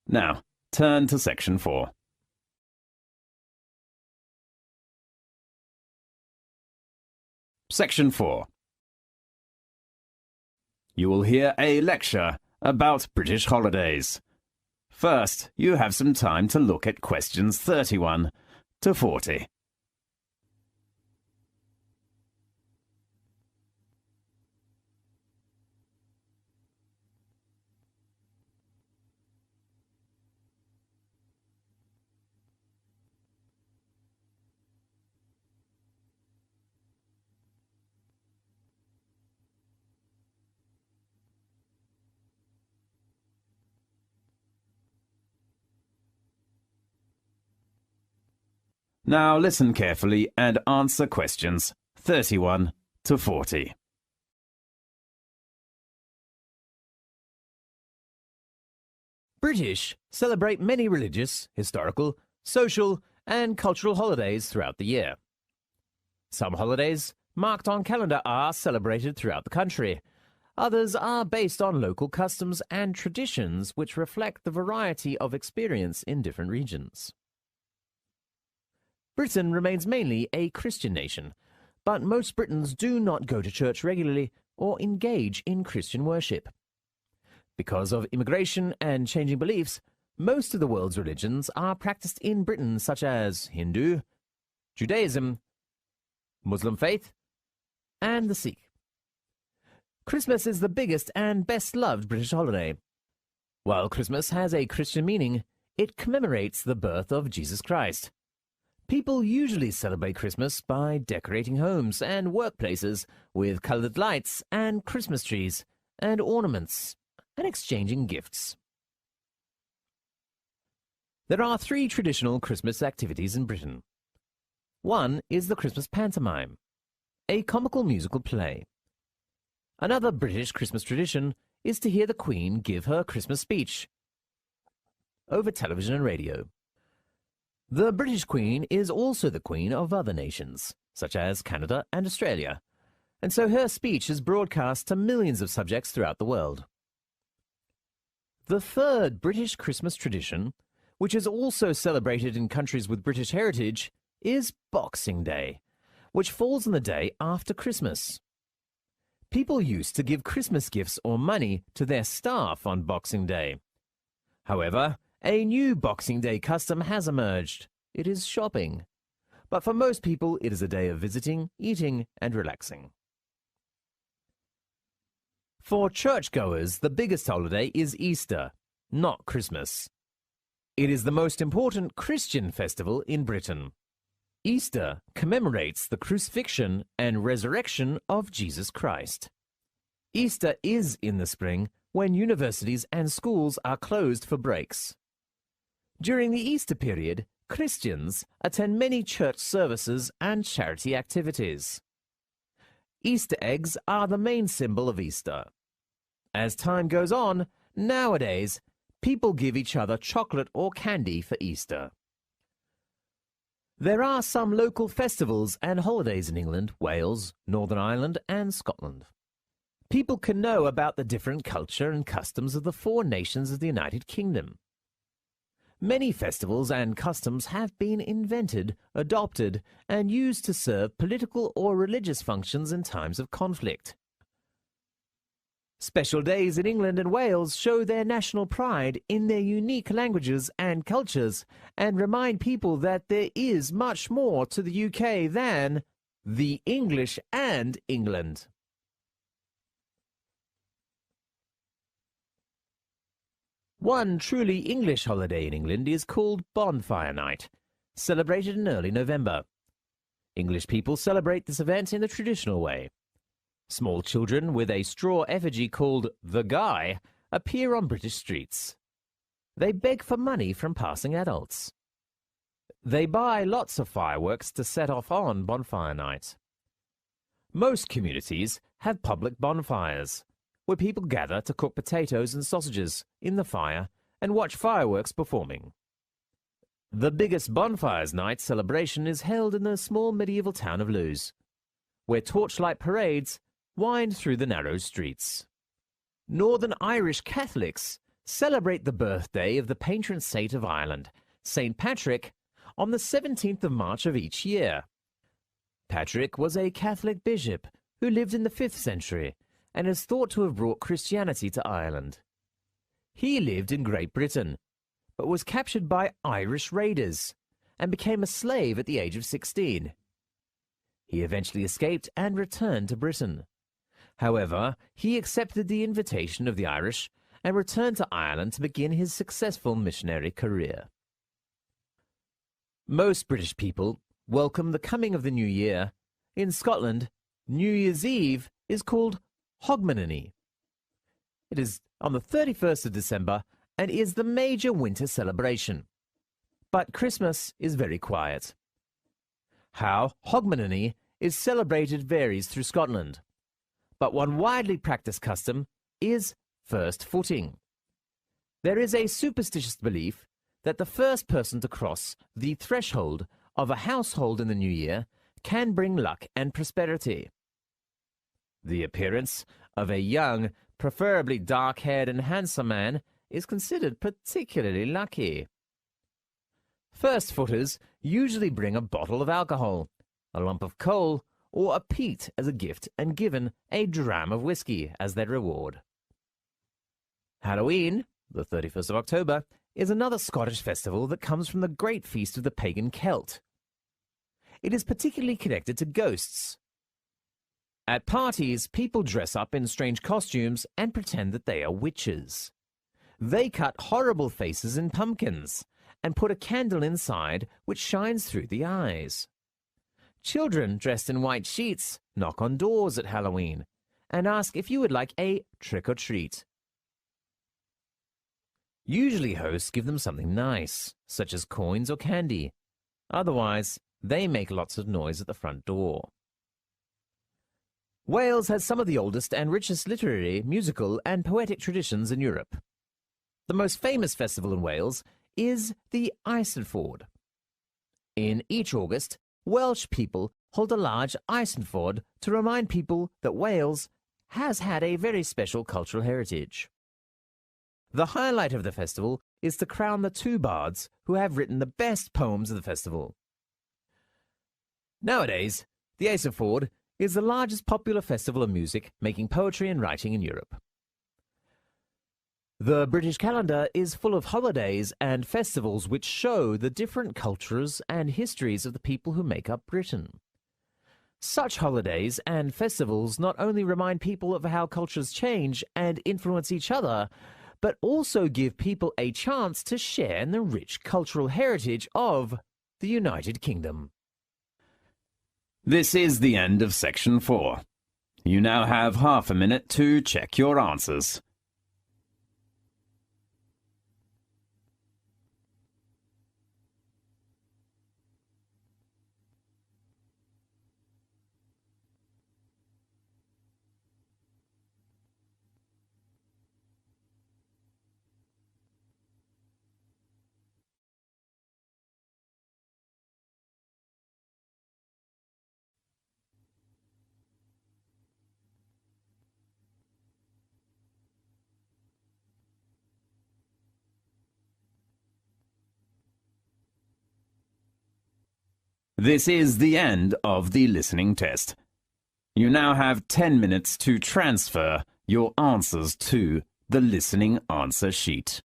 Now, turn to Section 4. Section 4. You will hear a lecture about British holidays. First, you have some time to look at questions 31 to 40. Now listen carefully and answer questions 31 to 40. British celebrate many religious, historical, social, and cultural holidays throughout the year. Some holidays marked on calendar are celebrated throughout the country. Others are based on local customs and traditions which reflect the variety of experience in different regions. Britain remains mainly a Christian nation, but most Britons do not go to church regularly or engage in Christian worship. Because of immigration and changing beliefs, most of the world's religions are practiced in Britain, such as Hindu, Judaism, Muslim faith, and the Sikh. Christmas is the biggest and best-loved British holiday. While Christmas has a Christian meaning, it commemorates the birth of Jesus Christ. People usually celebrate Christmas by decorating homes and workplaces with colored lights and Christmas trees and ornaments and exchanging gifts. There are 3 traditional Christmas activities in Britain. One is the Christmas pantomime, a comical musical play. Another British Christmas tradition is to hear the Queen give her Christmas speech over television and radio. The British Queen is also the Queen of other nations, such as Canada and Australia, and so her speech is broadcast to millions of subjects throughout the world. The third British Christmas tradition, which is also celebrated in countries with British heritage, is Boxing Day, which falls on the day after Christmas. People used to give Christmas gifts or money to their staff on Boxing Day. However, a new Boxing Day custom has emerged. It is shopping. But for most people, it is a day of visiting, eating, and relaxing. For churchgoers, the biggest holiday is Easter, not Christmas. It is the most important Christian festival in Britain. Easter commemorates the crucifixion and resurrection of Jesus Christ. Easter is in the spring, when universities and schools are closed for breaks. During the Easter period, Christians attend many church services and charity activities. Easter eggs are the main symbol of Easter. As time goes on, nowadays, people give each other chocolate or candy for Easter. There are some local festivals and holidays in England, Wales, Northern Ireland, and Scotland. People can know about the different culture and customs of the 4 nations of the United Kingdom. Many festivals and customs have been invented, adopted, and used to serve political or religious functions in times of conflict. Special days in England and Wales show their national pride in their unique languages and cultures and remind people that there is much more to the UK than the English and England. One truly English holiday in England is called Bonfire Night, celebrated in early November. English people celebrate this event in the traditional way. Small children with a straw effigy called the Guy appear on British streets. They beg for money from passing adults. They buy lots of fireworks to set off on Bonfire Night. Most communities have public bonfires, where people gather to cook potatoes and sausages in the fire and watch fireworks performing. The biggest Bonfires Night celebration is held in the small medieval town of Lewes, where torchlight parades wind through the narrow streets. Northern Irish Catholics celebrate the birthday of the patron saint of Ireland, St. Patrick, on the 17th of March of each year. Patrick was a Catholic bishop who lived in the 5th century and is thought to have brought Christianity to Ireland. He lived in Great Britain, but was captured by Irish raiders and became a slave at the age of 16. He eventually escaped and returned to Britain. However, he accepted the invitation of the Irish and returned to Ireland to begin his successful missionary career. Most British people welcome the coming of the new year. In Scotland, New Year's Eve is called Hogmanay. It is on the 31st of December and is the major winter celebration. But Christmas is very quiet. How Hogmanay is celebrated varies through Scotland, but one widely practiced custom is first footing. There is a superstitious belief that the first person to cross the threshold of a household in the new year can bring luck and prosperity. The appearance of a young, preferably dark-haired and handsome man is considered particularly lucky. First footers usually bring a bottle of alcohol, a lump of coal, or a peat as a gift and given a dram of whiskey as their reward. Halloween, the 31st of October, is another Scottish festival that comes from the great feast of the pagan Celt. It is particularly connected to ghosts. At parties, people dress up in strange costumes and pretend that they are witches. They cut horrible faces in pumpkins and put a candle inside which shines through the eyes. Children dressed in white sheets knock on doors at Halloween and ask if you would like a trick-or-treat. Usually hosts give them something nice, such as coins or candy. Otherwise, they make lots of noise at the front door. Wales has some of the oldest and richest literary, musical, and poetic traditions in Europe. The most famous festival in Wales is the Eisteddfod. In each August, Welsh people hold a large Eisteddfod to remind people that Wales has had a very special cultural heritage. The highlight of the festival is to crown the two bards who have written the best poems of the festival. Nowadays, the Eisteddfod is the largest popular festival of music, making poetry and writing in Europe. The British calendar is full of holidays and festivals which show the different cultures and histories of the people who make up Britain. Such holidays and festivals not only remind people of how cultures change and influence each other, but also give people a chance to share in the rich cultural heritage of the United Kingdom. This is the end of section 4. You now have half a minute to check your answers. This is the end of the listening test. You now have 10 minutes to transfer your answers to the listening answer sheet.